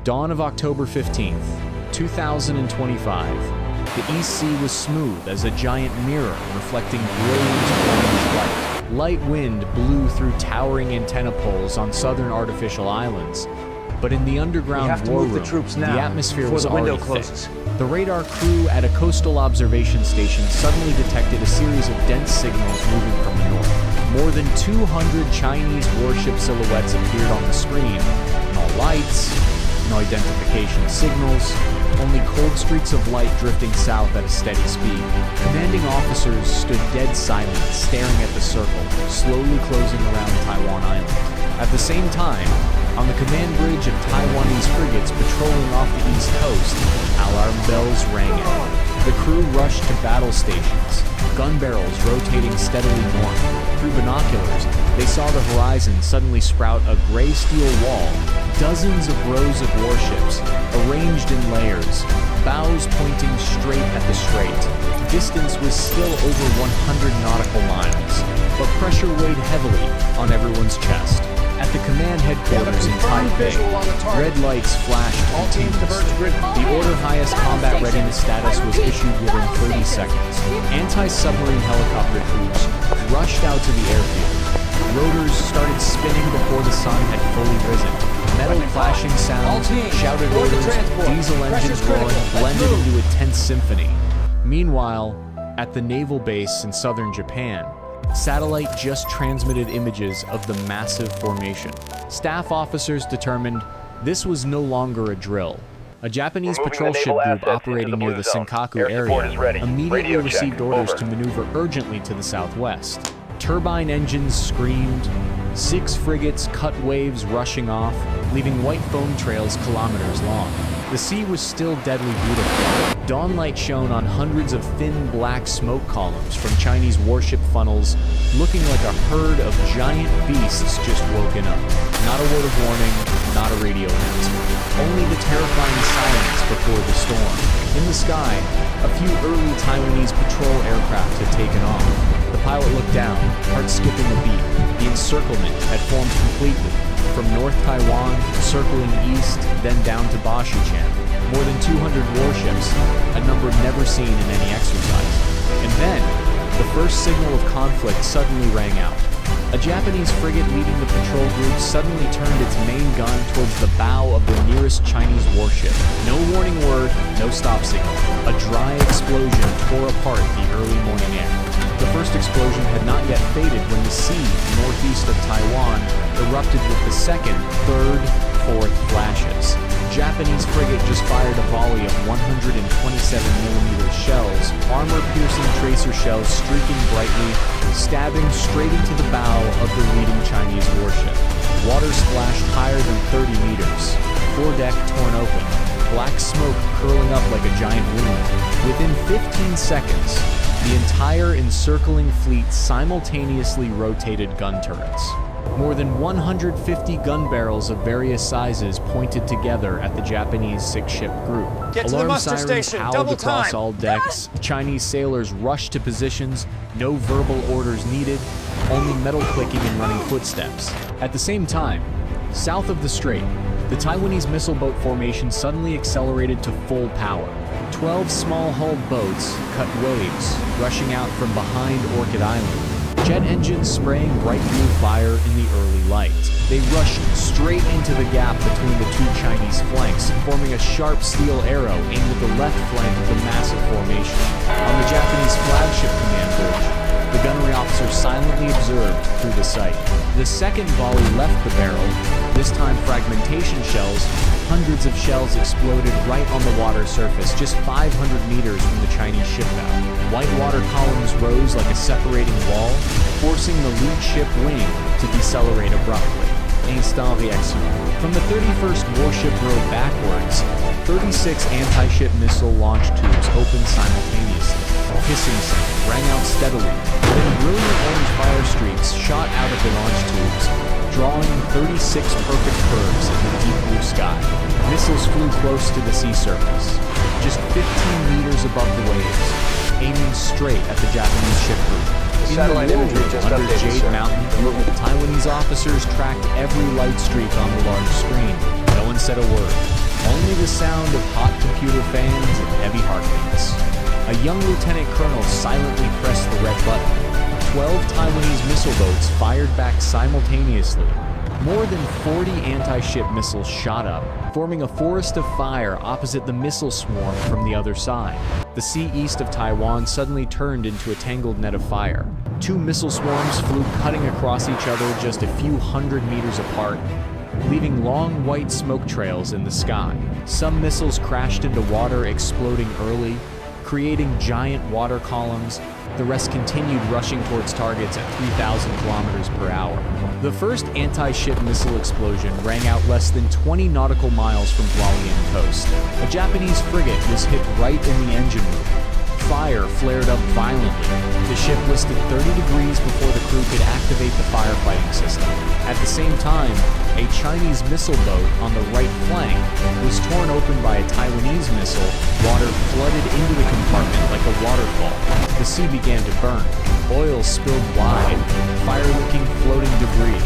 Dawn of October 15th, 2025. The East Sea was smooth as a giant mirror reflecting brilliant orange light. Light wind blew through towering antenna poles on southern artificial islands, but in the underground war room, the atmosphere was already thick. The radar crew at a coastal observation station suddenly detected a series of dense signals moving from the north. More than 200 Chinese warship silhouettes appeared on the screen. No lights, no identification signals, only cold streaks of light drifting south at a steady speed. Commanding officers stood dead silent, staring at the circle, slowly closing around Taiwan Island. At the same time, on the command bridge of Taiwanese frigates patrolling off the east coast, alarm bells rang out. The crew rushed to battle stations, gun barrels rotating steadily north. Through binoculars, they saw the horizon suddenly sprout a gray steel wall, dozens of rows of warships, arranged in layers, bows pointing straight at the strait. Distance was still over 100 nautical miles, but pressure weighed heavily on everyone's chest. At the command headquarters in Taipei, red lights flashed continuously. The order highest combat readiness status was issued within 30 seconds. Anti-submarine helicopter crews rushed out to the airfield. Rotors started spinning before the sun had fully risen. Metal clashing sounds, shouted orders, diesel engines roaring blended into a tense symphony. Meanwhile, at the naval base in southern Japan, satellite just transmitted images of the massive formation. Staff officers determined this was no longer a drill. A Japanese patrol ship group operating near the Senkaku area immediately received orders to maneuver urgently to the southwest. Turbine engines screamed, 6 frigates cut waves rushing off, leaving white foam trails kilometers long. The sea was still deadly beautiful. Dawn light shone on hundreds of thin black smoke columns from Chinese warship funnels, looking like a herd of giant beasts just woken up. Not a word of warning, not a radio announcement. Only the terrifying silence before the storm. In the sky, a few early Taiwanese patrol aircraft had taken off. The pilot looked down, heart skipping a beat. The encirclement had formed completely, from North Taiwan, circling east, then down to Bashi Channel. More than 200 warships, a number never seen in any exercise. And then, the first signal of conflict suddenly rang out. A Japanese frigate leading the patrol group suddenly turned its main gun towards the bow of the nearest Chinese warship. No warning word, no stop signal. A dry explosion tore apart the early morning air. The first explosion had not yet faded when the sea northeast of Taiwan erupted with the second, third, fourth flashes. Japanese frigate just fired a volley of 127mm shells, armor-piercing tracer shells streaking brightly, stabbing straight into the bow of the leading Chinese warship. Water splashed higher than 30 meters. Foredeck torn open, black smoke curling up like a giant wound. Within 15 seconds, the entire encircling fleet simultaneously rotated gun turrets. More than 150 gun barrels of various sizes pointed together at the Japanese 6-ship group. Get to the Alarm muster sirens station, howled double across time. all decks. Chinese sailors rushed to positions, no verbal orders needed, only metal clicking and running footsteps. At the same time, south of the strait, the Taiwanese missile boat formation suddenly accelerated to full power. 12 small-hulled boats cut waves, rushing out from behind Orchid Island. Jet engines spraying bright blue fire in the early light. They rushed straight into the gap between the two Chinese flanks, forming a sharp steel arrow aimed at the left flank of the massive formation. On the Japanese flagship command bridge, the gunnery officer silently observed through the sight. The second volley left the barrel, this time fragmentation shells. Hundreds of shells exploded right on the water surface, just 500 meters from the Chinese ship bow. White water columns rose like a separating wall, forcing the lead ship wing to decelerate abruptly. Instant réaction. From the 31st warship row backwards, 36 anti-ship missile launch tubes opened simultaneously. A hissing sound rang out steadily, then brilliant orange fire streaks shot out of the launch tubes, drawing 36 perfect curves in the deep blue sky. Missiles flew close to the sea surface, just 15 meters above the waves, aiming straight at the Japanese ship group. Satellite imagery just under updated, Jade sir. Mountain, Taiwanese officers tracked every light streak on the large screen. No one said a word. only the sound of hot computer fans and heavy heartbeats. A young lieutenant colonel silently pressed the red button. 12 Taiwanese missile boats fired back simultaneously. More than 40 anti-ship missiles shot up, forming a forest of fire opposite the missile swarm from the other side. The sea east of Taiwan suddenly turned into a tangled net of fire. 2 missile swarms flew cutting across each other just a few hundred meters apart, leaving long white smoke trails in the sky. Some missiles crashed into water, exploding early, creating giant water columns. The rest continued rushing towards targets at 3,000 kilometers per hour. The first anti-ship missile explosion rang out less than 20 nautical miles from Hualien coast. A Japanese frigate was hit right in the engine room. Fire flared up violently. The ship listed 30 degrees before the crew could activate the firefighting system. At the same time, a Chinese missile boat on the right flank was torn open by a Taiwanese missile. Water flooded into the compartment like a waterfall. The sea began to burn. Oil spilled wide, fire-licking floating debris.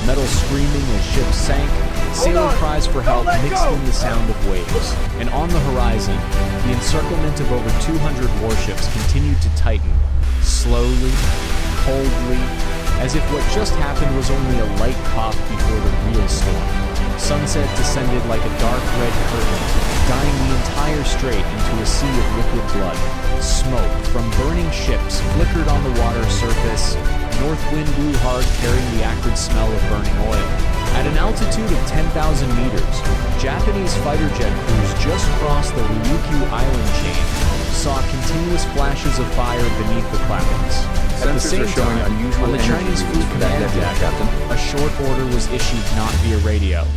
Metal screaming as ships sank. Sailor cries for help mixed in the sound of waves. And on the horizon, the encirclement of over 200 warships continued to tighten, slowly, coldly, as if what just happened was only a light cough before the real storm. Sunset descended like a dark red curtain, dyeing the entire strait into a sea of liquid blood. Smoke from burning ships flickered on the water surface. North wind blew hard, carrying the acrid smell of burning oil. At an altitude of 10,000 meters, Japanese fighter jet crews just crossed the Ryukyu island chain, saw continuous flashes of fire beneath the clouds. At the same time, on the Chinese fleet command deck, a short order was issued not via radio.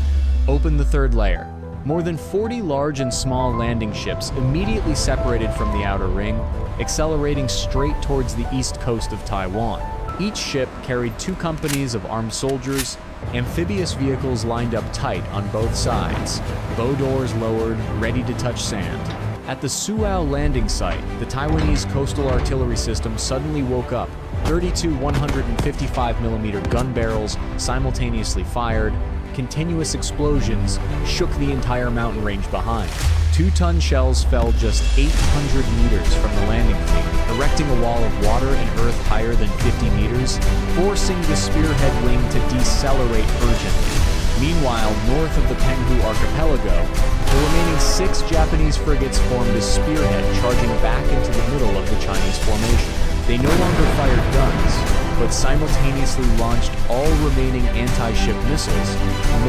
Open the third layer. More than 40 large and small landing ships immediately separated from the outer ring, accelerating straight towards the east coast of Taiwan. Each ship carried 2 companies of armed soldiers, amphibious vehicles lined up tight on both sides, bow doors lowered, ready to touch sand. At the Suao landing site, the Taiwanese coastal artillery system suddenly woke up. 32 155mm gun barrels simultaneously fired. Continuous explosions shook the entire mountain range behind. 2-ton shells fell just 800 meters from the landing fleet, erecting a wall of water and earth higher than 50 meters, forcing the spearhead wing to decelerate urgently. Meanwhile, north of the Penghu archipelago, the remaining 6 Japanese frigates formed a spearhead charging back into the middle of the Chinese formation. They no longer fired guns, but simultaneously launched all remaining anti-ship missiles.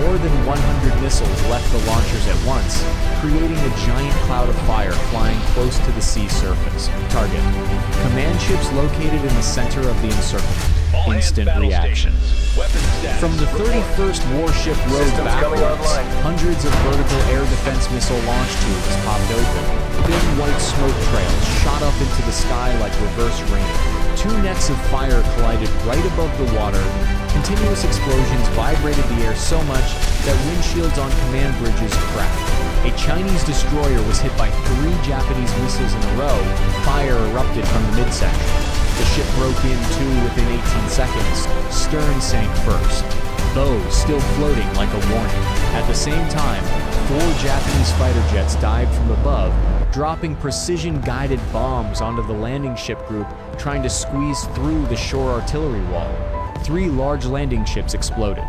More than 100 missiles left the launchers at once, creating a giant cloud of fire flying close to the sea surface. Target: command ships located in the center of the encirclement. Instant reaction. From the 31st warship rode backwards, hundreds of vertical air defense missile launch tubes popped open. Thin white smoke trails shot up into the sky like reverse rain. 2 nets of fire collided right above the water. Continuous explosions vibrated the air so much that windshields on command bridges cracked. A Chinese destroyer was hit by 3 Japanese missiles in a row. Fire erupted from the midsection. The ship broke in too within 18 seconds. Stern sank first, bows still floating like a warning. At the same time, 4 Japanese fighter jets dived from above, dropping precision-guided bombs onto the landing ship group, trying to squeeze through the shore artillery wall. 3 large landing ships exploded,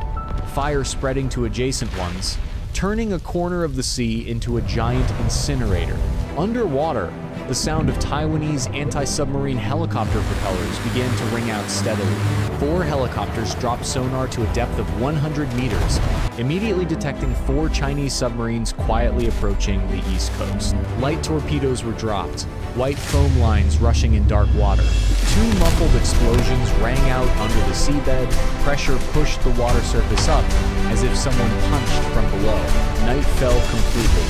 fire spreading to adjacent ones, turning a corner of the sea into a giant incinerator. Underwater, the sound of Taiwanese anti-submarine helicopter propellers began to ring out steadily. 4 helicopters dropped sonar to a depth of 100 meters, immediately detecting 4 Chinese submarines quietly approaching the east coast. Light torpedoes were dropped, white foam lines rushing in dark water. 2 muffled explosions rang out under the seabed. Pressure pushed the water surface up, as if someone punched from below. Night fell completely.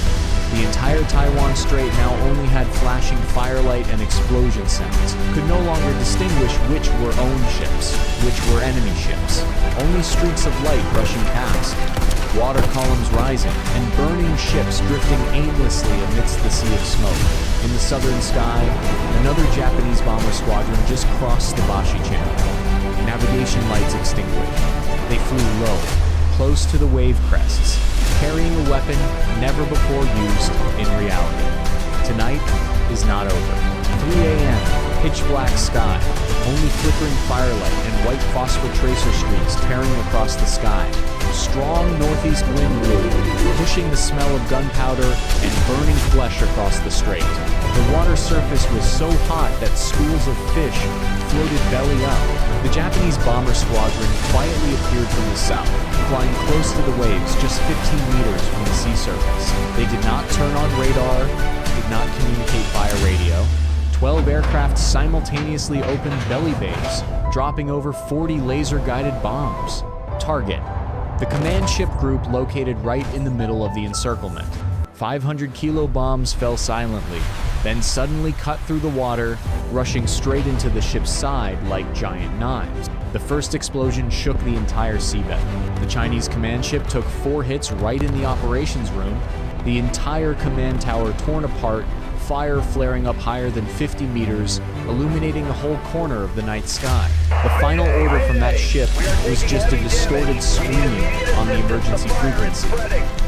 The entire Taiwan Strait now only had flashing firelight and explosion sounds, could no longer distinguish which were owned ships, which were enemy ships. Only streaks of light rushing past, water columns rising, and burning ships drifting aimlessly amidst the sea of smoke. In the southern sky, another Japanese bomber squadron just crossed the Bashi Channel. Navigation lights extinguished. They flew low, close to the wave crests, carrying a weapon never before used in reality. Tonight is not over. 3 a.m., pitch black sky, only flickering firelight and white phosphor tracer streaks tearing across the sky. Strong northeast wind blew, pushing the smell of gunpowder and burning flesh across the strait. The water surface was so hot that schools of fish floated belly up. The Japanese bomber squadron quietly appeared from the south, flying close to the waves just 15 meters from the sea surface. They did not turn on radar, did not communicate via radio. 12 aircraft simultaneously opened belly bays, dropping over 40 laser-guided bombs. Target: the command ship group located right in the middle of the encirclement. 500-kilo bombs fell silently, then suddenly cut through the water, rushing straight into the ship's side like giant knives. The first explosion shook the entire seabed. The Chinese command ship took 4 hits right in the operations room, the entire command tower torn apart, fire flaring up higher than 50 meters, illuminating the whole corner of the night sky. The final order from that ship was just a distorted scream on the emergency frequency,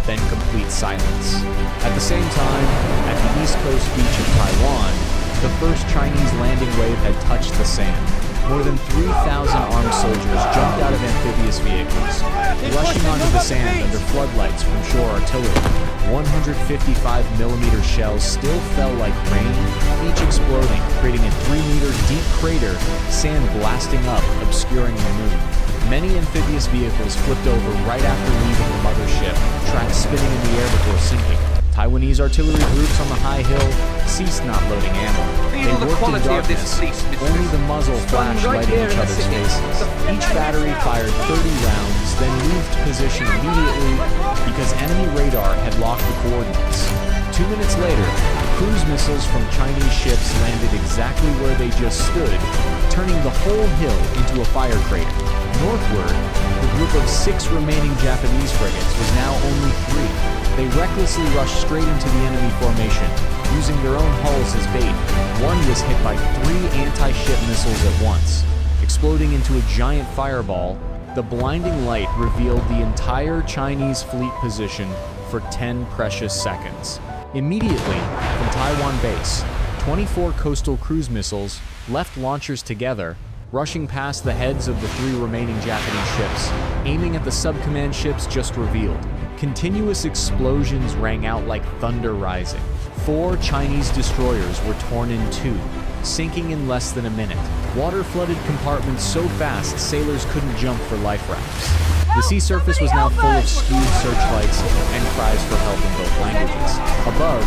then complete silence. At the same time, at the east coast beach of Taiwan, the first Chinese landing wave had touched the sand. More than 3,000 armed soldiers jumped out of amphibious vehicles, rushing onto the sand under floodlights from shore artillery. 155mm shells still fell like rain, each exploding, creating a 3-meter deep crater, sand blasting up, obscuring the moon. Many amphibious vehicles flipped over right after leaving the mothership, tracks spinning in the air before sinking. Taiwanese artillery groups on the high hill ceased not loading ammo. They worked in darkness, only the muzzle flashed lighting each other's faces. Each battery fired 30 rounds, then moved position immediately because enemy radar had locked the coordinates. 2 minutes later, cruise missiles from Chinese ships landed exactly where they just stood, turning the whole hill into a fire crater. Northward, the group of 6 remaining Japanese frigates was now only 3. They recklessly rushed straight into the enemy formation, using their own hulls as bait. One was hit by 3 anti-ship missiles at once. Exploding into a giant fireball, the blinding light revealed the entire Chinese fleet position for 10 precious seconds. Immediately, from Taiwan base, 24 coastal cruise missiles left launchers together, rushing past the heads of the 3 remaining Japanese ships, aiming at the subcommand ships just revealed. Continuous explosions rang out like thunder rising. 4 Chinese destroyers were torn in 2, sinking in less than a minute. Water-flooded compartments so fast sailors couldn't jump for life rafts. The sea surface was now full of skewed searchlights and cries for help in both languages. Above,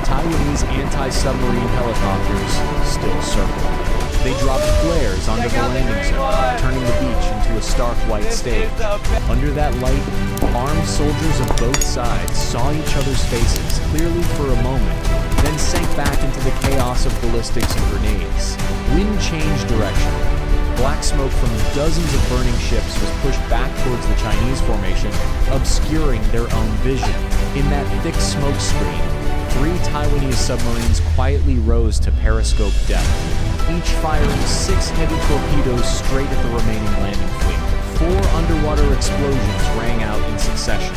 Taiwanese anti-submarine helicopters still circled. They dropped flares onto the landing zone, turning the beach into a stark white stage. Under that light, armed soldiers of both sides saw each other's faces clearly for a moment, then sank back into the chaos of ballistics and grenades. Wind changed direction. Black smoke from dozens of burning ships was pushed back towards the Chinese formation, obscuring their own vision. In that thick smoke screen, 3 Taiwanese submarines quietly rose to periscope depth, each firing 6 heavy torpedoes straight at the remaining landing fleet. 4 underwater explosions rang out in succession.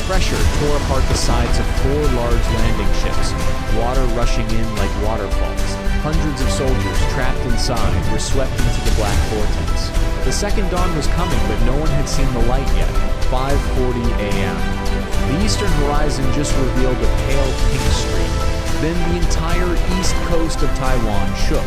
Pressure tore apart the sides of 4 large landing ships, water rushing in like waterfalls. Hundreds of soldiers trapped inside were swept into the black vortex. The second dawn was coming, but no one had seen the light yet. 5:40 a.m. The eastern horizon just revealed a pale pink streak. Then the entire east coast of Taiwan shook,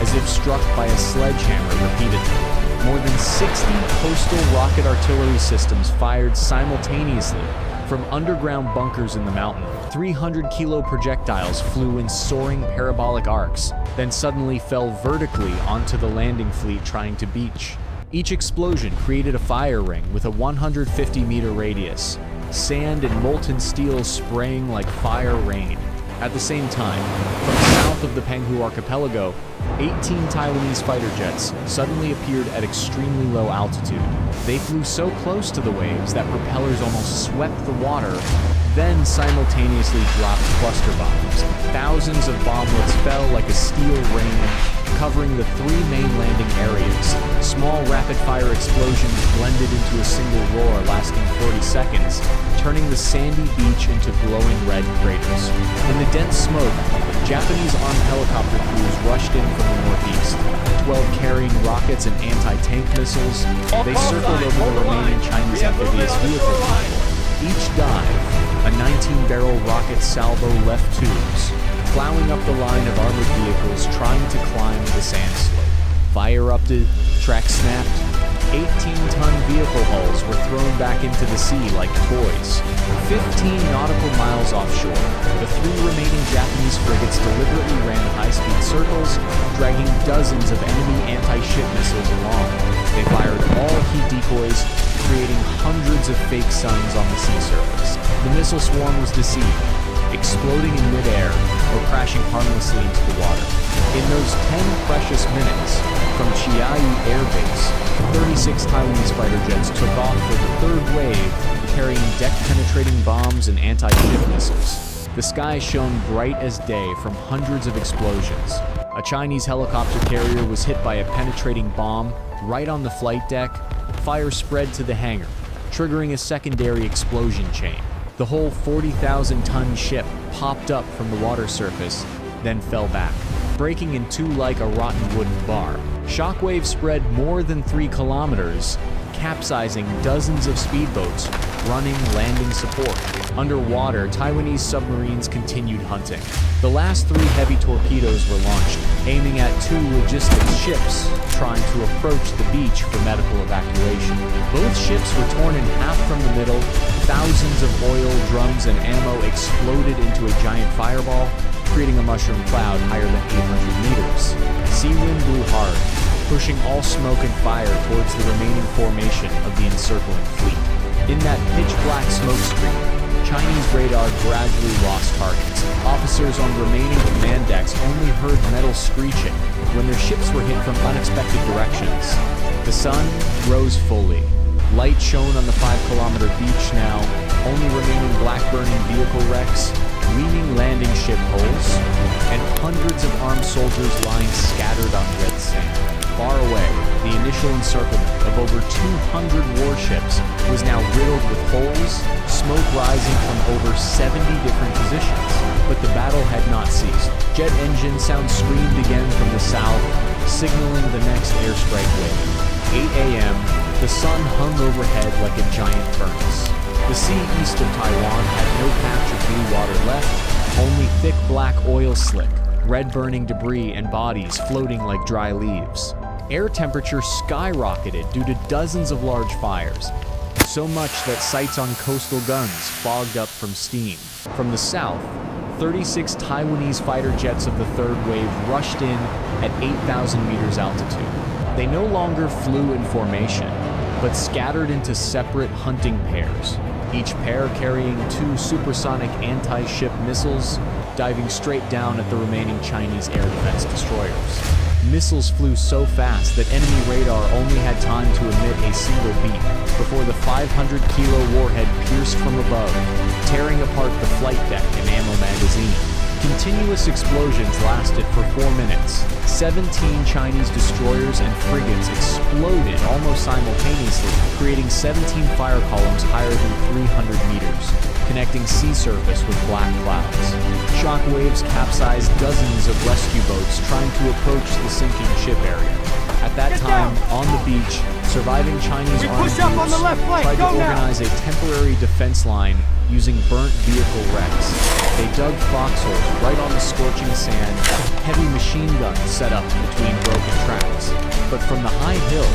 as if struck by a sledgehammer repeatedly. More than 60 coastal rocket artillery systems fired simultaneously from underground bunkers in the mountain. 300-kilo projectiles flew in soaring parabolic arcs, then suddenly fell vertically onto the landing fleet trying to beach. Each explosion created a fire ring with a 150-meter radius, sand and molten steel spraying like fire rain. At the same time, from south of the Penghu archipelago, 18 Taiwanese fighter jets suddenly appeared at extremely low altitude. They flew so close to the waves that propellers almost swept the water, then simultaneously dropped cluster bombs. Thousands of bomblets fell like a steel rain, covering the three main landing areas. Small rapid-fire explosions blended into a single roar lasting 40 seconds, turning the sandy beach into glowing red craters. In the dense smoke, Japanese armed helicopter crews rushed in from the northeast. 12 carrying rockets and anti-tank missiles, they circled over the remaining Chinese amphibious vehicle convoy. Each dive, a 19-barrel rocket salvo left tubes, plowing up the line of armored vehicles trying to climb the sand slope. Fire erupted, tracks snapped, 18-ton vehicle hulls were thrown back into the sea like toys. 15 nautical miles offshore, the three remaining Japanese frigates deliberately ran high-speed circles, dragging dozens of enemy anti-ship missiles along. They fired all key decoys, creating hundreds of fake suns on the sea surface. The missile swarm was deceived, exploding in midair or crashing harmlessly into the water. In those 10 precious minutes, from Chiayi Air Base, 36 Taiwanese fighter jets took off for the third wave, carrying deck-penetrating bombs and anti-ship missiles. The sky shone bright as day from hundreds of explosions. A Chinese helicopter carrier was hit by a penetrating bomb right on the flight deck. Fire spread to the hangar, triggering a secondary explosion chain. The whole 40,000-ton ship popped up from the water surface, then fell back, breaking in two like a rotten wooden bar. Shockwaves spread more than 3 kilometers, capsizing dozens of speedboats, running landing support. Underwater, Taiwanese submarines continued hunting. The last 3 heavy torpedoes were launched, aiming at 2 logistics ships trying to approach the beach for medical evacuation. Both ships were torn in half from the middle. Thousands of oil, drums, and ammo exploded into a giant fireball, creating a mushroom cloud higher than 800 meters. Sea wind blew hard, pushing all smoke and fire towards the remaining formation of the encircling fleet. In that pitch-black smoke screen, Chinese radar gradually lost targets. Officers on remaining command decks only heard metal screeching when their ships were hit from unexpected directions. The sun rose fully. Light shone on the 5-kilometer beach now, only remaining black-burning vehicle wrecks, gleaming landing ship hulls, and hundreds of armed soldiers lying scattered on red sand. Far away, the initial encirclement of over 200 warships was now riddled with holes, smoke rising from over 70 different positions. But the battle had not ceased. Jet engine sound screamed again from the south, signaling the next airstrike wave. 8 a.m., the sun hung overhead like a giant furnace. The sea east of Taiwan had no patch of blue water left, only thick black oil slick, red-burning debris and bodies floating like dry leaves. Air temperature skyrocketed due to dozens of large fires, so much that sights on coastal guns fogged up from steam. From the south, 36 Taiwanese fighter jets of the third wave rushed in at 8,000 meters altitude. They no longer flew in formation, but scattered into separate hunting pairs, each pair carrying 2 supersonic anti-ship missiles, diving straight down at the remaining Chinese air defense destroyers. Missiles flew so fast that enemy radar only had time to emit a single beep before the 500-kilo warhead pierced from above, tearing apart the flight deck and ammo magazine. Continuous explosions lasted for 4 minutes. 17 Chinese destroyers and frigates exploded almost simultaneously, creating 17 fire columns higher than 300 meters, connecting sea surface with black clouds. Shockwaves capsized dozens of rescue boats trying to approach the sinking ship area. At that time, on the beach, surviving Chinese armed groups tried to organize a temporary defense line using burnt vehicle wrecks. They dug foxholes right on the scorching sand, heavy machine guns set up between broken tracks. But from the high hill,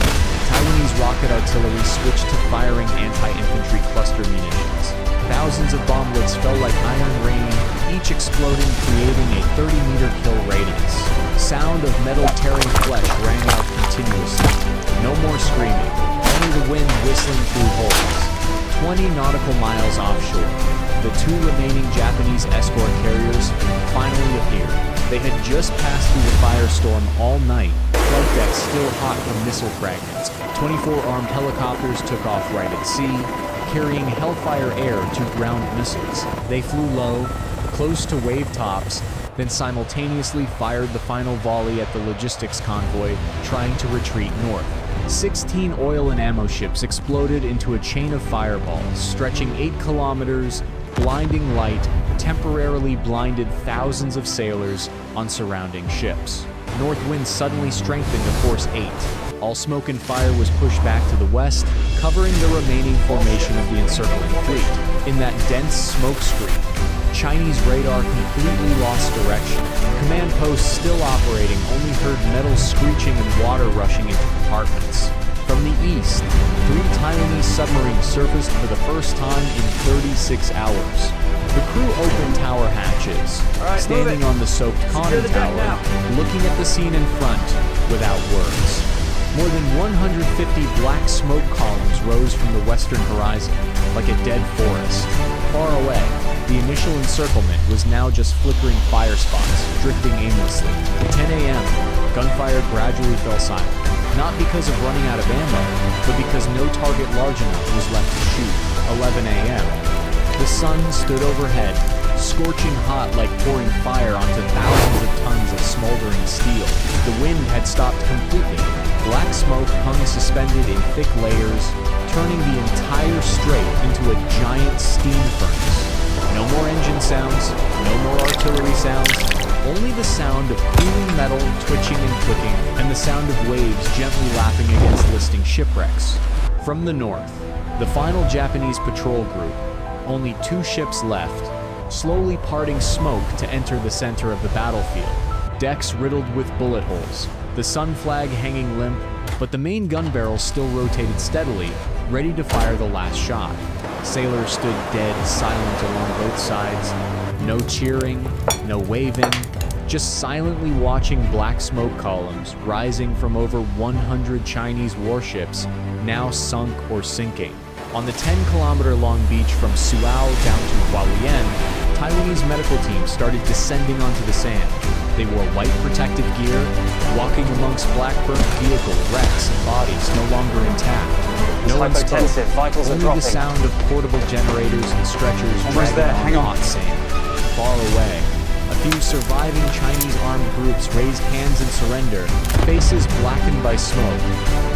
Taiwanese rocket artillery switched to firing anti-infantry cluster munitions. Thousands of bomblets fell like iron rain, each exploding, creating a 30-meter kill radius. Sound of metal tearing flesh rang out continuously. No more screaming, only the wind whistling through holes. 20 nautical miles offshore, the 2 remaining Japanese escort carriers finally appeared. They had just passed through the firestorm all night, flight decks still hot from missile fragments. 24 armed helicopters took off right at sea, carrying Hellfire air to ground missiles. They flew low, close to wave tops, then simultaneously fired the final volley at the logistics convoy trying to retreat north. 16 oil and ammo ships exploded into a chain of fireballs, stretching 8 kilometers. Blinding light temporarily blinded thousands of sailors on surrounding ships. North winds suddenly strengthened to force 8. All smoke and fire was pushed back to the west, covering the remaining formation of the encircling fleet. In that dense smoke screen, Chinese radar completely lost direction. Command posts still operating only heard metal screeching and water rushing into compartments. From the east, 3 Taiwanese submarines surfaced for the first time in 36 hours. The crew opened tower hatches, standing on the soaked conning tower, looking at the scene in front without words. More than 150 black smoke columns rose from the western horizon, like a dead forest. Far away, the initial encirclement was now just flickering fire spots, drifting aimlessly. At 10 a.m., gunfire gradually fell silent. Not because of running out of ammo, but because no target large enough was left to shoot. 11 a.m. The sun stood overhead, scorching hot like pouring fire onto thousands of tons of smoldering steel. The wind had stopped completely. Black smoke hung suspended in thick layers, turning the entire strait into a giant steam furnace. No more engine sounds, no more artillery sounds, only the sound of cooling metal twitching and clicking, and the sound of waves gently lapping against listing shipwrecks. From the north, the final Japanese patrol group, only 2 ships left, slowly parting smoke to enter the center of the battlefield. Decks riddled with bullet holes, the sun flag hanging limp, but the main gun barrel still rotated steadily, ready to fire the last shot. Sailors stood dead silent along both sides. No cheering, no waving, just silently watching black smoke columns rising from over 100 Chinese warships, now sunk or sinking. On the 10-kilometer-long beach from Suao down to Hualien, Taiwanese medical teams started descending onto the sand. They wore white protective gear, walking amongst black burnt vehicle wrecks and bodies no longer intact. No one spoke, only the sound of portable generators and stretchers dragging on hot sand. Far away, a few surviving Chinese armed groups raised hands in surrender, faces blackened by smoke,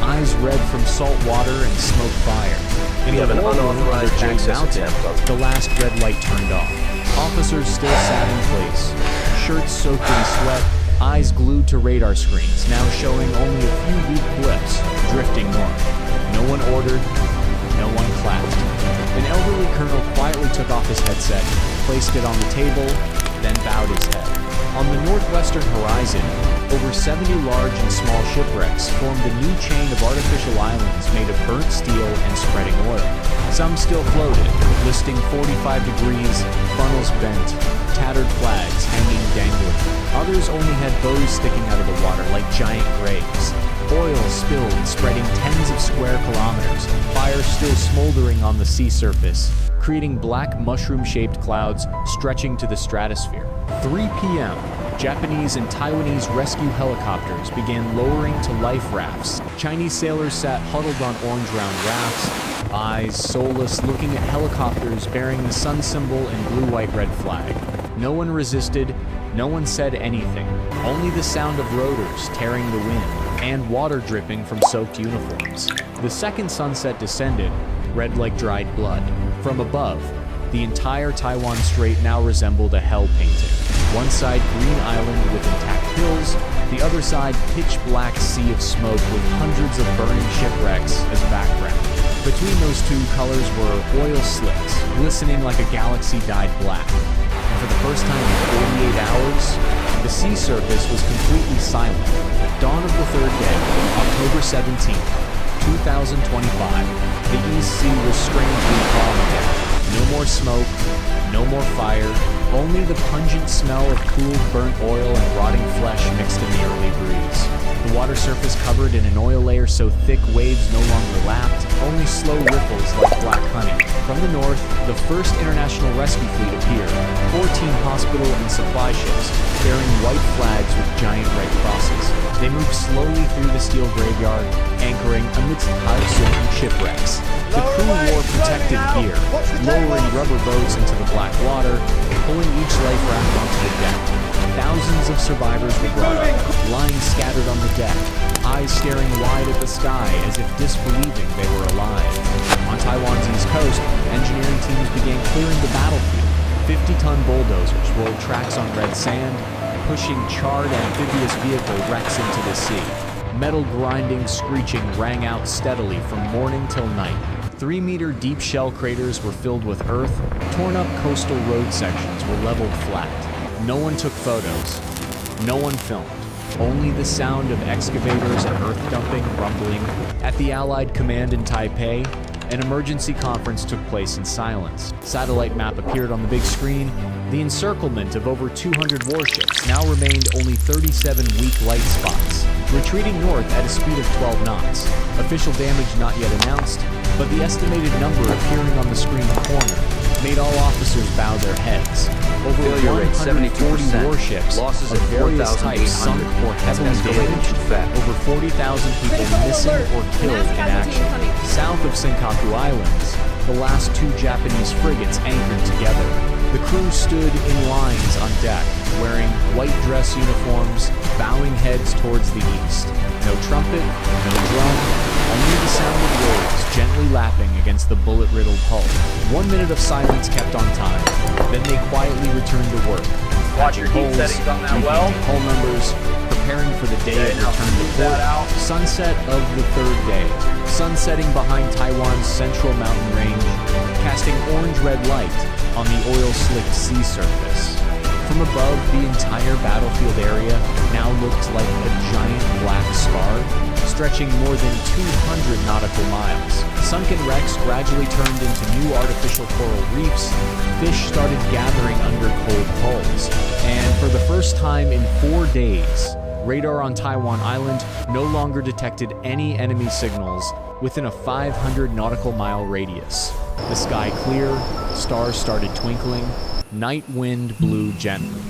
eyes red from salt water and smoke fire. In the war room under Jack Mountain, the last red light turned off. Officers still sat in place, shirts soaked in sweat, eyes glued to radar screens, now showing only a few weak blips, drifting north. No one ordered, no one clapped. An elderly colonel quietly took off his headset, placed it on the table, then bowed his head. On the northwestern horizon, over 70 large and small shipwrecks formed a new chain of artificial islands made of burnt steel and spreading oil. Some still floated, listing 45 degrees, funnels bent, tattered flags hanging dangling. Others only had bows sticking out of the water like giant graves. Oil spilled, spreading tens of square kilometers, fire still smoldering on the sea surface, creating black mushroom-shaped clouds stretching to the stratosphere. 3 p.m., Japanese and Taiwanese rescue helicopters began lowering to life rafts. Chinese sailors sat huddled on orange-round rafts, eyes soulless, looking at helicopters bearing the sun symbol and blue-white-red flag. No one resisted, no one said anything, only the sound of rotors tearing the wind and water dripping from soaked uniforms. The second sunset descended, red like dried blood. From above, the entire Taiwan Strait now resembled a hell painting. One side green island with intact hills, the other side pitch-black sea of smoke with hundreds of burning shipwrecks as background. Between those two colors were oil slicks, glistening like a galaxy dyed black. And for the first time in 48 hours, the sea surface was completely silent. Dawn of the third day, October 17th, 2025, the East Sea was strangely calm again. No more smoke, no more fire, only the pungent smell of cooled burnt oil and rotting flesh mixed in the early breeze. The water surface covered in an oil layer so thick waves no longer lapped, only slow ripples like black honey. From the north, the first international rescue fleet appeared, 14 hospital and supply ships, bearing white flags with giant red crosses. They moved slowly through the steel graveyard, anchoring amidst high-soaking shipwrecks. The crew wore protective gear, lowering rubber boats into the black water, pulling each life raft onto the deck. Thousands of survivors were brought up, lying scattered on the deck, eyes staring wide at the sky as if disbelieving they were alive. On Taiwan's east coast, engineering teams began clearing the battlefield. 50-ton bulldozers rolled tracks on red sand, pushing charred amphibious vehicle wrecks into the sea. Metal grinding, screeching rang out steadily from morning till night. 3-meter deep shell craters were filled with earth. Torn up coastal road sections were leveled flat. No one took photos. No one filmed. Only the sound of excavators and earth dumping rumbling. At the Allied command in Taipei, an emergency conference took place in silence. Satellite map appeared on the big screen. The encirclement of over 200 warships now remained only 37 weak light spots, retreating north at a speed of 12 knots. Official damage not yet announced, but the estimated number appearing on the screen corner made all officers bow their heads. Over 140 warships of various types sunk or heavily damaged, over 40,000 people missing or killed in action. South of Senkaku Islands, the last 2 Japanese frigates anchored together. The crew stood in lines on deck, wearing white dress uniforms, bowing heads towards the east. No trumpet, no drum, only the sound of waves gently lapping against the bullet-riddled hull. 1 minute of silence kept on time. Then they quietly returned to work. Watch your heat settings on that well. Hull numbers, preparing for the day of return to port. Sunset of the 3rd day. Sunsetting behind Taiwan's central mountain range, casting orange-red light on the oil-slicked sea surface. From above, the entire battlefield area now looked like a giant black scar, stretching more than 200 nautical miles. Sunken wrecks gradually turned into new artificial coral reefs. Fish started gathering under cold hulls. And for the first time in 4 days, radar on Taiwan Island no longer detected any enemy signals within a 500 nautical mile radius. The sky clear, stars started twinkling, night wind blew gently,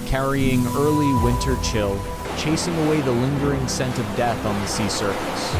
carrying early winter chill, chasing away the lingering scent of death on the sea surface.